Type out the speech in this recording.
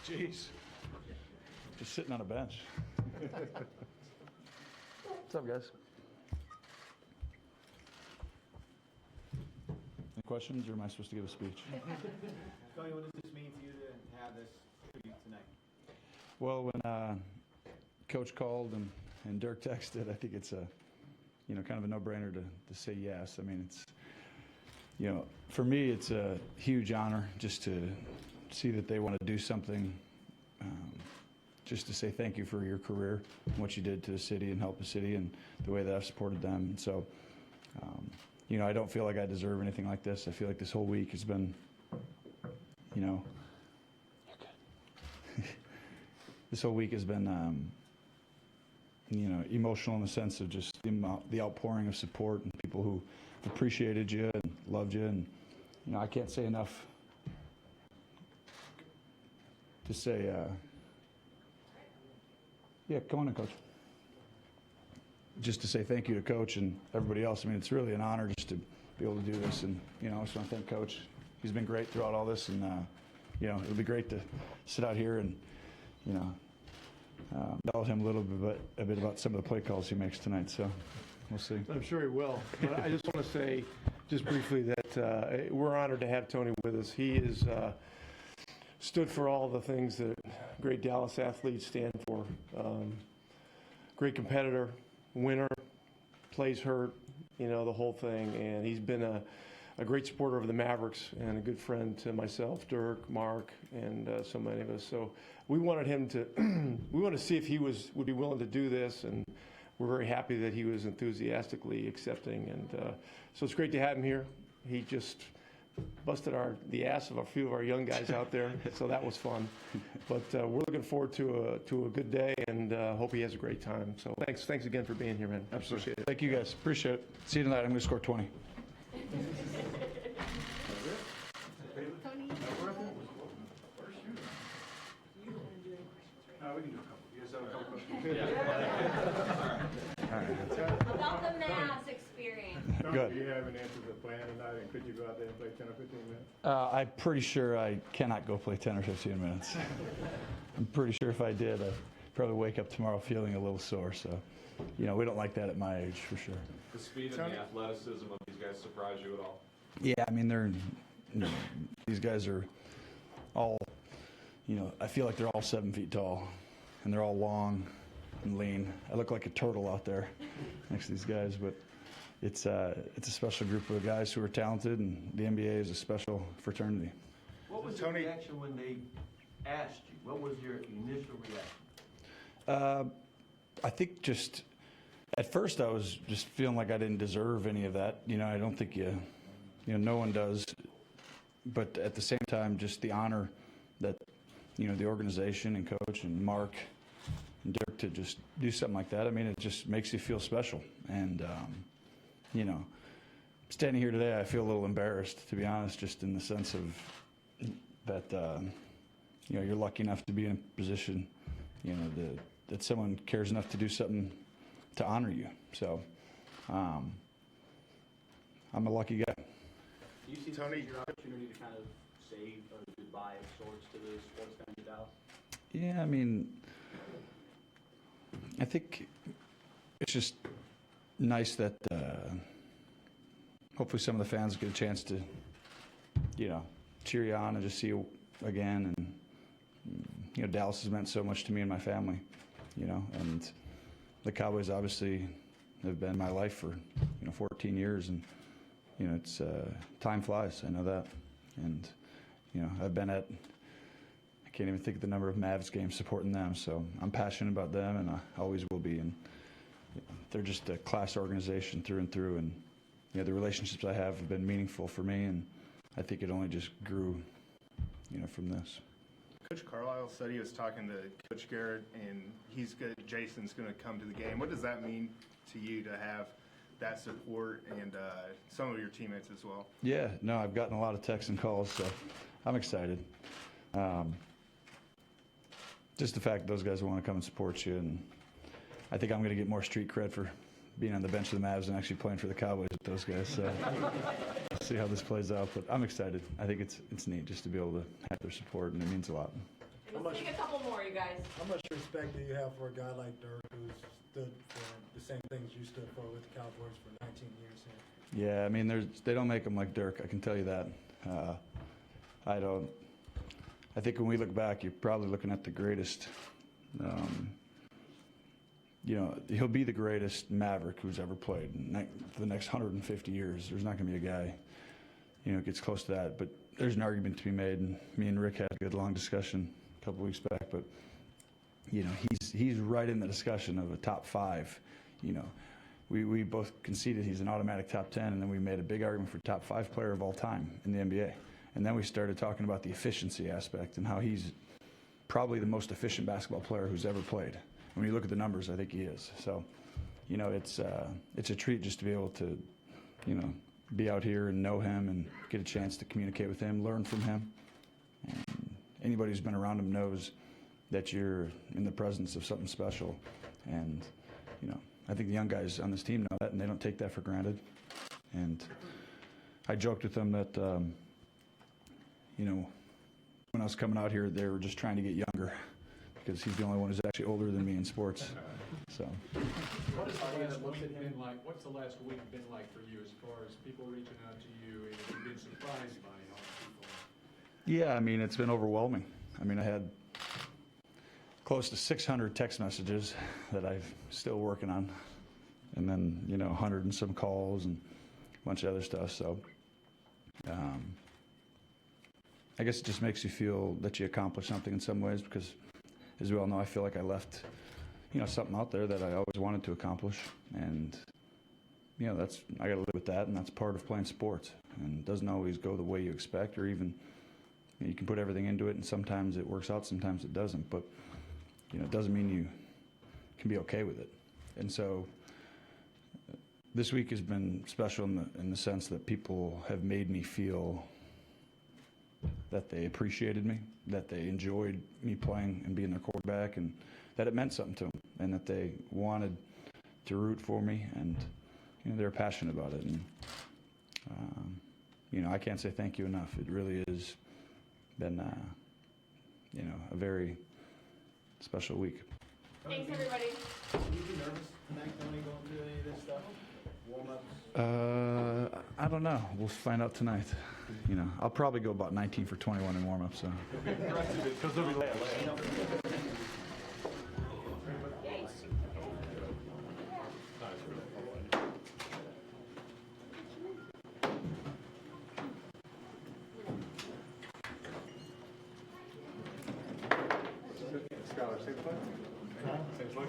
Jeez. Just sitting on a bench. What's up, guys? Any questions, or am I supposed to give a speech? Tony, what does this mean to you to have this tribute tonight? Well, when Coach called and Dirk texted, I think it's a, kind of a no-brainer to say yes. I mean, it's, for me, it's a huge honor just to see that they want to do something, just to say thank you for your career and what you did to the city and help the city and the way that I've supported them. And so, I don't feel like I deserve anything like this. I feel like this whole week has been, you're good. This whole week has been, emotional in the sense of just the outpouring of support and people who appreciated you and loved you. And, I can't say enough to say, yeah, come on in, Coach. Just to say thank you to Coach and everybody else. I mean, it's really an honor just to be able to do this. And, I just want to thank Coach. He's been great throughout all this. And, it'll be great to sit out here and, tell him a bit about some of the play calls he makes tonight. So we'll see. I'm sure he will. But I just want to say, just briefly, that we're honored to have Tony with us. He is stood for all the things that great Dallas athletes stand for. Great competitor, winner, plays hurt, the whole thing. And he's been a great supporter of the Mavericks and a good friend to myself, Dirk, Mark, and so many of us. So we wanted him to, we wanted to see if he would be willing to do this, and we're very happy that he was enthusiastically accepting. And so it's great to have him here. He just busted the ass of a few of our young guys out there, so that was fun. But we're looking forward to a good day, and hope he has a great time. So thanks again for being here, man. Absolutely. Thank you, guys. Appreciate it. See you tonight. I'm going to score 20. Tony, we can do a couple. You guys have a couple questions? about the Mavs experience. Good. Do you have an answer to the plan tonight, and could you go out there and play 10 or 15 minutes? I'm pretty sure I cannot go play 10 or 15 minutes. I'm pretty sure if I did, I'd probably wake up tomorrow feeling a little sore. So, we don't like that at my age, for sure. The speed and the athleticism of these guys surprise you at all? Yeah, I mean, these guys are all, I feel like they're all 7 feet tall, and they're all long and lean. I look like a turtle out there next to these guys, but it's a special group of guys who are talented, and the NBA is a special fraternity. What was your reaction when they asked you? What was your initial reaction? I think just at first I was just feeling like I didn't deserve any of that. I don't think no one does. But at the same time, just the honor that, the organization and Coach and Mark and Dirk to just do something like that. I mean, it just makes you feel special. And, standing here today, I feel a little embarrassed, to be honest, just in the sense of that, you're lucky enough to be in a position, that someone cares enough to do something to honor you. So, I'm a lucky guy. Do you see Tony your opportunity to kind of say a goodbye of sorts to the sports fans of Dallas? Yeah, I mean, I think it's just nice that hopefully some of the fans get a chance to, cheer you on and just see you again. And, Dallas has meant so much to me and my family, and the Cowboys obviously have been my life for, 14 years. And, it's time flies. I know that. And, I've been at, I can't even think of the number of Mavs games supporting them. So I'm passionate about them, and I always will be. And they're just a class organization through and through. And, the relationships I have been meaningful for me. And I think it only just grew, from this. Coach Carlisle said he was talking to Coach Garrett, and Jason's going to come to the game. What does that mean to you to have that support and some of your teammates as well? Yeah, no, I've gotten a lot of texts and calls, so I'm excited. Just the fact that those guys want to come and support you, and I think I'm going to get more street cred for being on the bench of the Mavs and actually playing for the Cowboys with those guys. So we'll see how this plays out, but I'm excited. I think it's neat just to be able to have their support, and it means a lot. Let's take a couple more, you guys. How much respect do you have for a guy like Dirk who's stood for the same things you stood for with the Cowboys for 19 years here? Yeah, I mean, they don't make them like Dirk. I can tell you that. I don't. I think when we look back, you're probably looking at the greatest. You know, he'll be the greatest Maverick who's ever played for the next 150 years. There's not going to be a guy, you know, gets close to that. But there's an argument to be made, and me and Rick had a good long discussion a couple weeks back. But you know, he's right in the discussion of a top 5. You know, we both conceded he's an automatic top 10, and then we made a big argument for top 5 player of all time in the NBA. And then we started talking about the efficiency aspect and how he's probably the most efficient basketball player who's ever played. When you look at the numbers, I think he is. So, you know, it's a treat just to be able to, you know, be out here and know him and get a chance to communicate with him, learn from him. And anybody who's been around him knows that you're in the presence of something special. And, you know, I think the young guys on this team know that, and they don't take that for granted. And I joked with them that, you know, when I was coming out here, they were just trying to get younger because he's the only one who's actually older than me in sports. So. What has the last week been like? What's the last week been like for you as far as people reaching out to you and you've been surprised by how people? Yeah, I mean, it's been overwhelming. I mean, I had close to 600 text messages that I'm still working on, and then, you know, 100 and some calls and a bunch of other stuff. So I guess it just makes you feel that you accomplished something in some ways because, as we all know, I feel like I left, you know, something out there that I always wanted to accomplish. And, you know, I got to live with that, and that's part of playing sports. And it doesn't always go the way you expect, or even, you know, you can put everything into it, and sometimes it works out, sometimes it doesn't. But, you know, it doesn't mean you can be okay with it. And so this week has been special in the sense that people have made me feel that they appreciated me, that they enjoyed me playing and being their quarterback, and that it meant something to them, and that they wanted to root for me, and, you know, they're passionate about it. And you know, I can't say thank you enough. It really has been, you know, a very special week. Thanks, everybody. Will you be nervous tonight, Tony, going through any of this stuff? Warm-ups? I don't know. We'll find out tonight. You know, I'll probably go about 19 for 21 in warm-up. So. Because they'll be late. Skylar, same play? Same play?